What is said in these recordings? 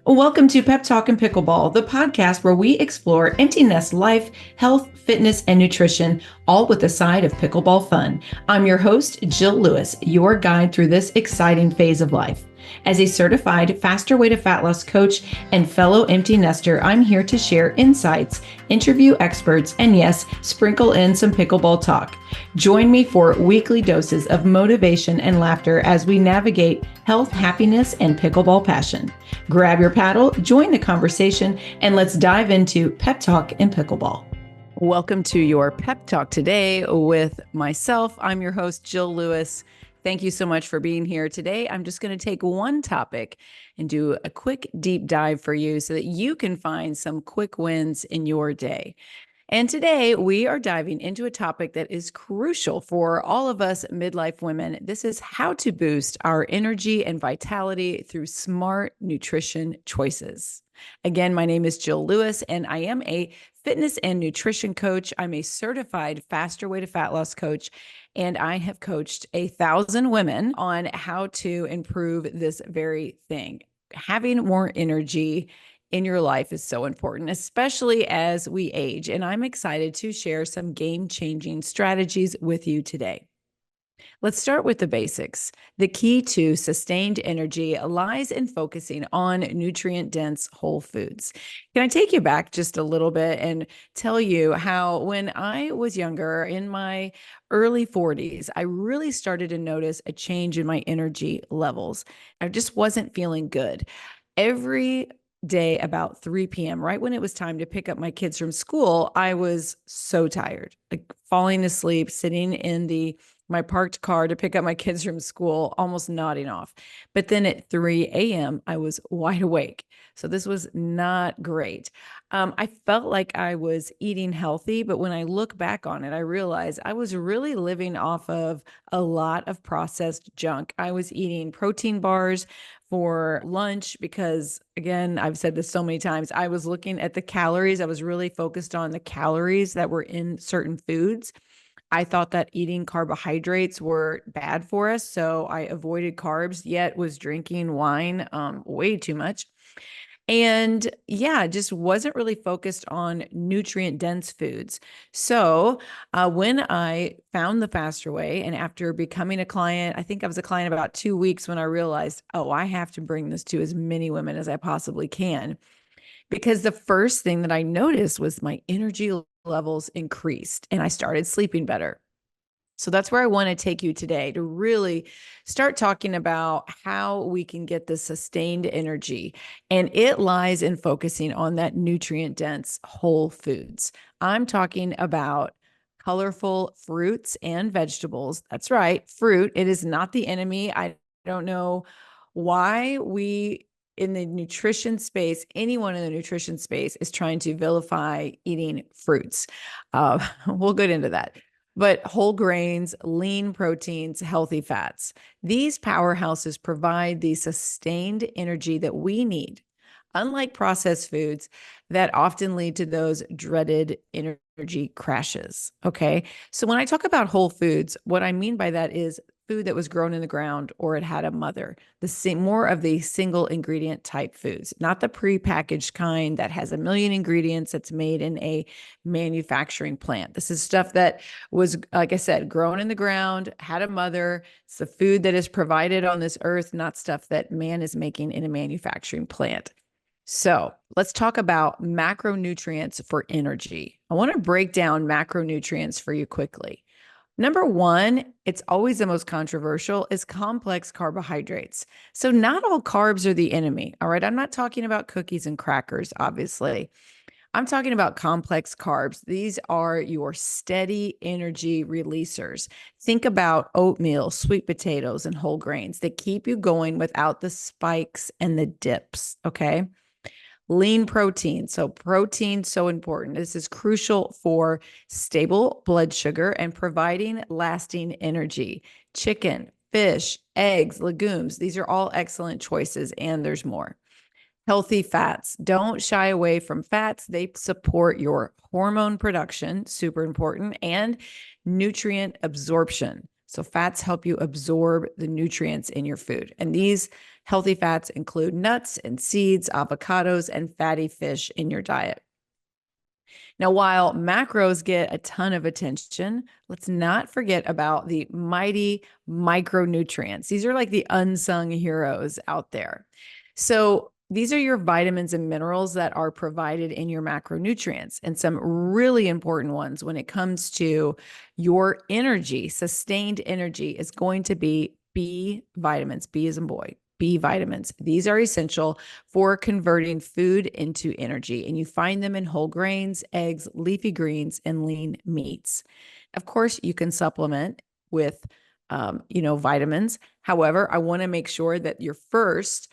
Welcome to Pep Talk and Pickleball, the podcast where we explore empty nest life, health, fitness, and nutrition, all with a side of pickleball fun. I'm your host, Jill Lewis, your guide through this exciting phase of life. As a certified faster way to fat loss coach and fellow empty nester, I'm here to share insights, interview experts, and yes, sprinkle in some pickleball talk. Join me for weekly doses of motivation and laughter as we navigate health, happiness, and pickleball passion. Grab your paddle, join the conversation, and let's dive into Pep Talk and Pickleball. Welcome to your Pep Talk today with myself. I'm your host, Jill Lewis. Thank you so much for being here today. I'm just going to take one topic and do a quick deep dive for you so that you can find some quick wins in your day. And today we are diving into a topic that is crucial for all of us midlife women. This is how to boost our energy and vitality through smart nutrition choices. Again, my name is Jill Lewis, and I am a fitness and nutrition coach. I'm a certified faster way to fat loss coach, and I have coached 1,000 women on how to improve this very thing. Having more energy in your life is so important, especially as we age. And I'm excited to share some game-changing strategies with you today. Let's start with the basics. The key to sustained energy lies in focusing on nutrient-dense whole foods. Can I take you back just a little bit and tell you how when I was younger, in my early 40s, I really started to notice a change in my energy levels. I just wasn't feeling good. Every day about 3 p.m., right when it was time to pick up my kids from school, I was so tired, like falling asleep, sitting in my parked car to pick up my kids from school, almost nodding off. But then at 3 a.m., I was wide awake. So this was not great. I felt like I was eating healthy, but when I look back on it, I realized I was really living off of a lot of processed junk. I was eating protein bars for lunch because, again, I've said this so many times, I was looking at the calories. I was really focused on the calories that were in certain foods. I thought that eating carbohydrates were bad for us, so I avoided carbs, yet was drinking wine way too much. And yeah, just wasn't really focused on nutrient dense foods. So when I found the faster way, and after becoming a client, I think I was a client about 2 weeks when I realized, oh, I have to bring this to as many women as I possibly can. Because the first thing that I noticed was my energy levels increased and I started sleeping better. So that's where I want to take you today to really start talking about how we can get the sustained energy. And it lies in focusing on that nutrient dense whole foods. I'm talking about colorful fruits and vegetables. That's right, fruit. It is not the enemy. I don't know why we in the nutrition space, anyone in the nutrition space is trying to vilify eating fruits. We'll get into that. But whole grains, lean proteins, healthy fats. These powerhouses provide the sustained energy that we need, unlike processed foods that often lead to those dreaded energy crashes. Okay. So when I talk about whole foods, what I mean by that is food that was grown in the ground or it had a mother, more of the single ingredient type foods, not the prepackaged kind that has a million ingredients that's made in a manufacturing plant. This is stuff that was, like I said, grown in the ground, had a mother. It's the food that is provided on this earth, not stuff that man is making in a manufacturing plant. So let's talk about macronutrients for energy. I want to break down macronutrients for you quickly. Number one, it's always the most controversial, is complex carbohydrates. So not all carbs are the enemy. All right. I'm not talking about cookies and crackers, obviously. I'm talking about complex carbs. These are your steady energy releasers. Think about oatmeal, sweet potatoes, and whole grains that keep you going without the spikes and the dips. Okay. Lean protein. So protein, so important. This is crucial for stable blood sugar and providing lasting energy. Chicken, fish, eggs, legumes. These are all excellent choices, and there's more. Healthy fats. Don't shy away from fats. They support your hormone production, super important, and nutrient absorption. So fats help you absorb the nutrients in your food. And these healthy fats include nuts and seeds, avocados, and fatty fish in your diet. Now, while macros get a ton of attention, let's not forget about the mighty micronutrients. These are like the unsung heroes out there. So, these are your vitamins and minerals that are provided in your macronutrients, and some really important ones when it comes to your energy. Sustained energy is going to be B vitamins, B as in boy, B vitamins. These are essential for converting food into energy, and you find them in whole grains, eggs, leafy greens, and lean meats. Of course, you can supplement with vitamins. However, I want to make sure that your first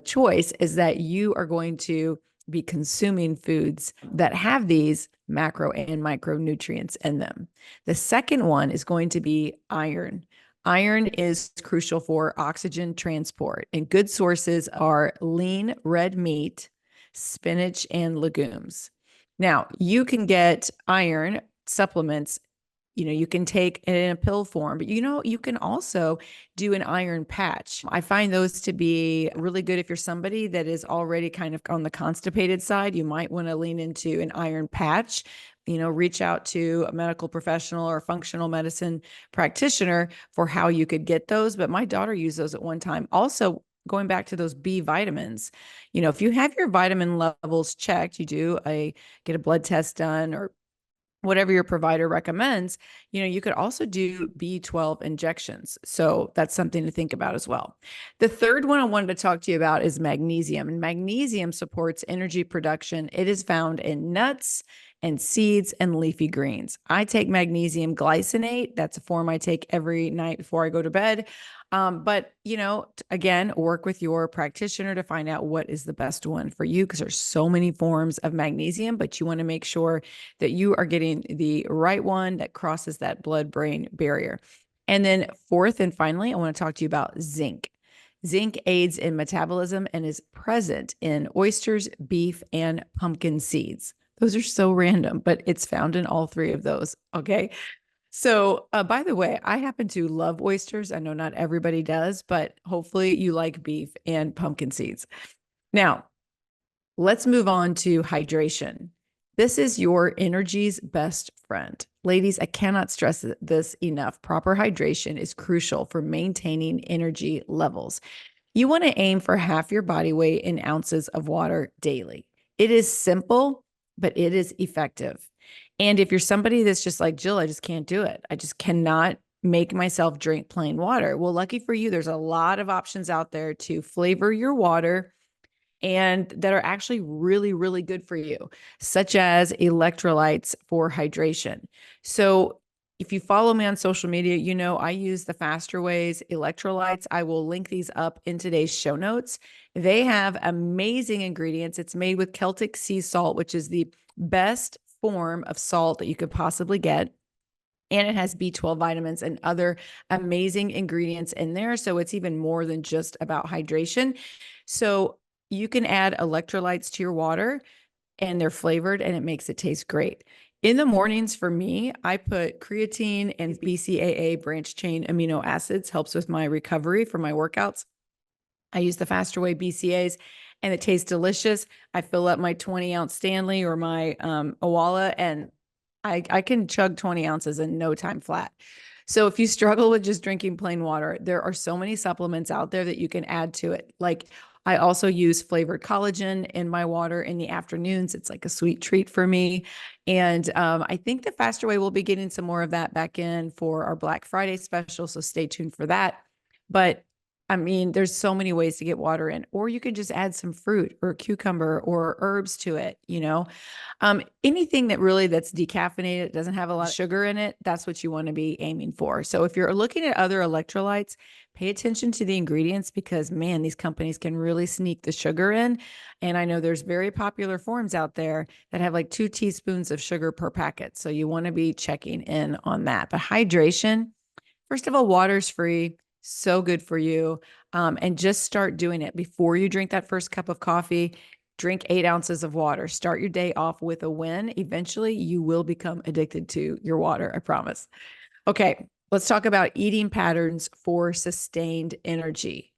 choice is that you are going to be consuming foods that have these macro and micronutrients in them. The second one is going to be iron. Iron is crucial for oxygen transport, and good sources are lean red meat, spinach, and legumes. Now, you can get iron supplements. You can take it in a pill form, but you can also do an iron patch. I find those to be really good if you're somebody that is already kind of on the constipated side. You might want to lean into an iron patch, reach out to a medical professional or functional medicine practitioner for how you could get those. But my daughter used those at one time. Also, going back to those B vitamins, if you have your vitamin levels checked, get a blood test done or whatever your provider recommends, you could also do B12 injections. So that's something to think about as well. The third one I wanted to talk to you about is magnesium. And magnesium supports energy production. It is found in nuts and seeds and leafy greens. I take magnesium glycinate. That's a form I take every night before I go to bed. But, again, work with your practitioner to find out what is the best one for you, because there's so many forms of magnesium, but you want to make sure that you are getting the right one that crosses that blood-brain barrier. And then fourth and finally, I want to talk to you about zinc. Zinc aids in metabolism and is present in oysters, beef, and pumpkin seeds. Those are so random, but it's found in all three of those. Okay. So, by the way, I happen to love oysters. I know not everybody does, but hopefully you like beef and pumpkin seeds. Now, let's move on to hydration. This is your energy's best friend. Ladies, I cannot stress this enough. Proper hydration is crucial for maintaining energy levels. You want to aim for half your body weight in ounces of water daily. It is simple, but it is effective. And if you're somebody that's just like, Jill, I just can't do it. I just cannot make myself drink plain water. Well, lucky for you, there's a lot of options out there to flavor your water and that are actually really, really good for you, such as electrolytes for hydration. So if you follow me on social media, I use the Faster Ways electrolytes. I will link these up in today's show notes. They have amazing ingredients. It's made with Celtic sea salt, which is the best form of salt that you could possibly get. And it has B12 vitamins and other amazing ingredients in there. So it's even more than just about hydration. So you can add electrolytes to your water and they're flavored and it makes it taste great. In the mornings for me, I put creatine and BCAA branch chain amino acids, helps with my recovery for my workouts. I use the Faster Way BCAs and it tastes delicious. I fill up my 20-ounce Stanley or my Owala and I can chug 20 ounces in no time flat. So if you struggle with just drinking plain water, there are so many supplements out there that you can add to it. Like I also use flavored collagen in my water in the afternoons. It's like a sweet treat for me. And I think the Faster Way will be getting some more of that back in for our Black Friday special. So stay tuned for that. But there's so many ways to get water in, or you can just add some fruit or cucumber or herbs to it, anything that's decaffeinated, doesn't have a lot of sugar in it. That's what you want to be aiming for. So if you're looking at other electrolytes, pay attention to the ingredients because man, these companies can really sneak the sugar in. And I know there's very popular forms out there that have like 2 teaspoons of sugar per packet. So you want to be checking in on that. But hydration, first of all, water's free. So good for you. And just start doing it before you drink that first cup of coffee. Drink 8 ounces of water. Start your day off with a win. Eventually, you will become addicted to your water. I promise. Okay. Let's talk about eating patterns for sustained energy.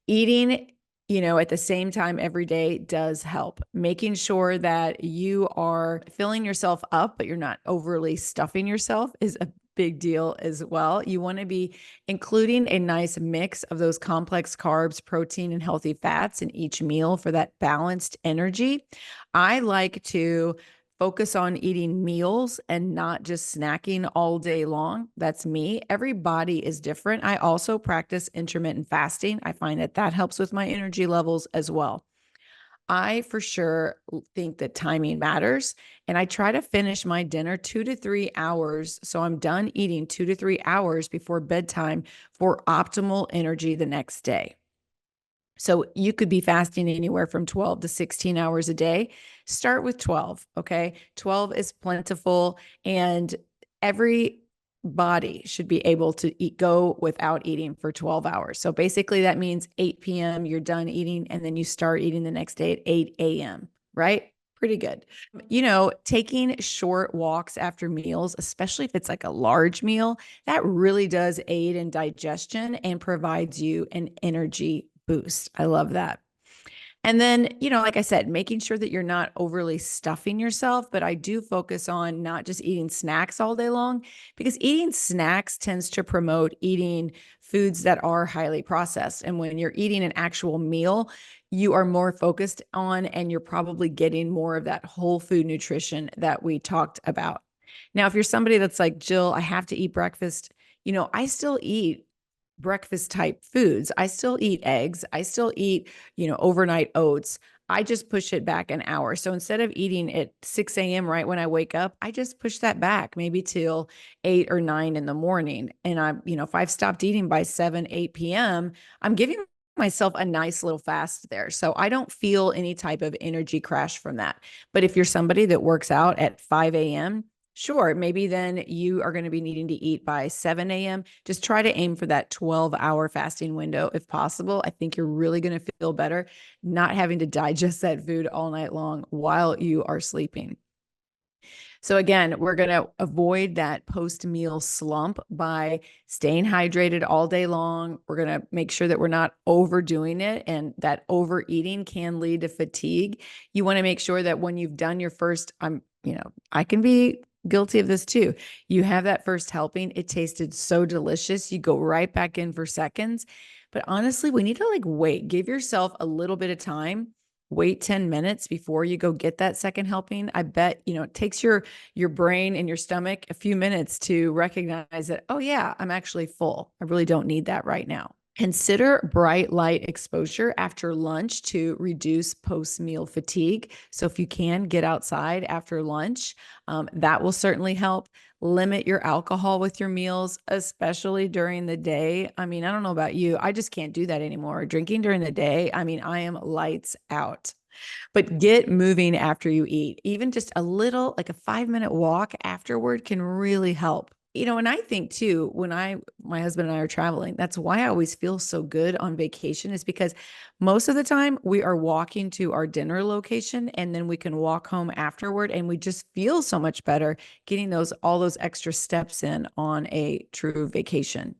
Eating, at the same time every day does help. Making sure that you are filling yourself up, but you're not overly stuffing yourself is a big deal as well. You want to be including a nice mix of those complex carbs, protein, and healthy fats in each meal for that balanced energy. I like to focus on eating meals and not just snacking all day long. That's me. Every body is different. I also practice intermittent fasting. I find that that helps with my energy levels as well. I for sure think that timing matters. And I try to finish my dinner 2 to 3 hours. So I'm done eating 2 to 3 hours before bedtime for optimal energy the next day. So you could be fasting anywhere from 12 to 16 hours a day. Start with 12, okay? 12 is plentiful, and every body should be able to go without eating for 12 hours. So basically that means 8 p.m. you're done eating, and then you start eating the next day at 8 a.m., right? Pretty good. Taking short walks after meals, especially if it's like a large meal, that really does aid in digestion and provides you an energy boost. I love that. And then, like I said, making sure that you're not overly stuffing yourself, but I do focus on not just eating snacks all day long, because eating snacks tends to promote eating foods that are highly processed. And when you're eating an actual meal, you are more focused on, and you're probably getting more of that whole food nutrition that we talked about. Now, if you're somebody that's like, Jill, I have to eat breakfast, I still eat breakfast type foods. I still eat eggs. I still eat, overnight oats. I just push it back an hour. So instead of eating at 6 a.m. right when I wake up, I just push that back maybe till 8 or 9 in the morning. And if I've stopped eating by 7, 8 p.m., I'm giving myself a nice little fast there. So I don't feel any type of energy crash from that. But if you're somebody that works out at 5 a.m., sure, maybe then you are going to be needing to eat by 7 a.m. Just try to aim for that 12-hour fasting window if possible. I think you're really going to feel better not having to digest that food all night long while you are sleeping. So again, we're going to avoid that post-meal slump by staying hydrated all day long. We're going to make sure that we're not overdoing it, and that overeating can lead to fatigue. You want to make sure that when you've done your first, I can be guilty of this too. You have that first helping. It tasted so delicious. You go right back in for seconds. But honestly, we need to wait, give yourself a little bit of time. Wait 10 minutes before you go get that second helping. I bet, it takes your brain and your stomach a few minutes to recognize that, oh yeah, I'm actually full. I really don't need that right now. Consider bright light exposure after lunch to reduce post-meal fatigue. So if you can get outside after lunch, that will certainly help. Limit your alcohol with your meals, especially during the day. I mean, I don't know about you. I just can't do that anymore. Drinking during the day, I mean, I am lights out. But get moving after you eat. Even just a little, like a 5-minute walk afterward can really help. And I think too, when my husband and I are traveling, that's why I always feel so good on vacation, is because most of the time we are walking to our dinner location, and then we can walk home afterward, and we just feel so much better getting all those extra steps in on a true vacation.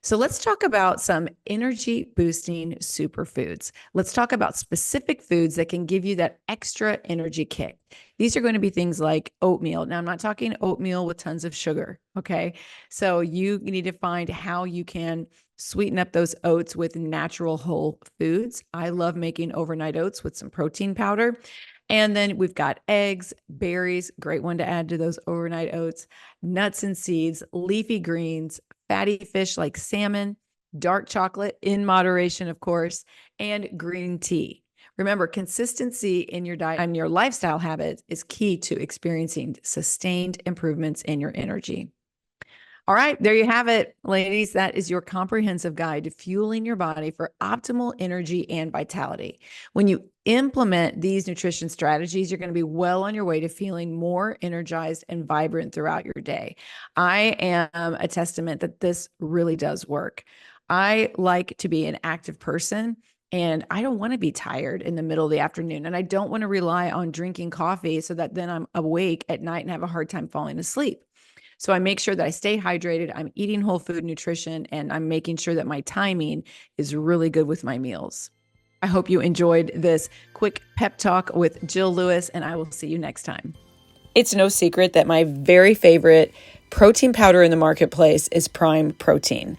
So let's talk about some energy boosting superfoods. Let's talk about specific foods that can give you that extra energy kick. These are going to be things like oatmeal. Now, I'm not talking oatmeal with tons of sugar, okay? So you need to find how you can sweeten up those oats with natural whole foods. I love making overnight oats with some protein powder. And then we've got eggs, berries, great one to add to those overnight oats, nuts and seeds, leafy greens, fatty fish like salmon, dark chocolate in moderation, of course, and green tea. Remember, consistency in your diet and your lifestyle habits is key to experiencing sustained improvements in your energy. All right, there you have it, ladies. That is your comprehensive guide to fueling your body for optimal energy and vitality. When you implement these nutrition strategies, you're going to be well on your way to feeling more energized and vibrant throughout your day. I am a testament that this really does work. I like to be an active person, and I don't want to be tired in the middle of the afternoon. And I don't want to rely on drinking coffee so that then I'm awake at night and have a hard time falling asleep. So I make sure that I stay hydrated, I'm eating whole food nutrition, and I'm making sure that my timing is really good with my meals. I hope you enjoyed this quick pep talk with Jill Lewis, and I will see you next time. It's no secret that my very favorite protein powder in the marketplace is Prime Protein.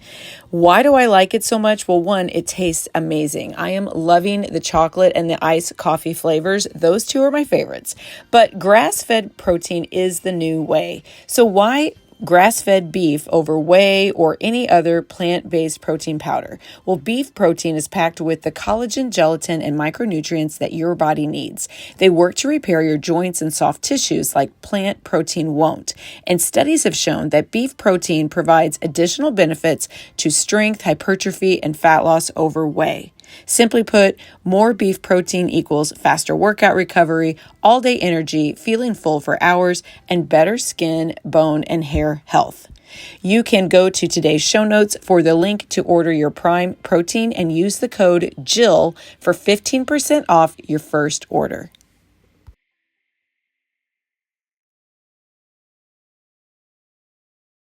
Why do I like it so much? Well, one, it tastes amazing. I am loving the chocolate and the iced coffee flavors. Those two are my favorites. But grass-fed protein is the new way. So why grass-fed beef over whey or any other plant-based protein powder? Well, beef protein is packed with the collagen, gelatin, and micronutrients that your body needs. They work to repair your joints and soft tissues like plant protein won't. And studies have shown that beef protein provides additional benefits to strength, hypertrophy, and fat loss over whey. Simply put, more beef protein equals faster workout recovery, all-day energy, feeling full for hours, and better skin, bone, and hair health. You can go to today's show notes for the link to order your Prime Protein and use the code JILL for 15% off your first order.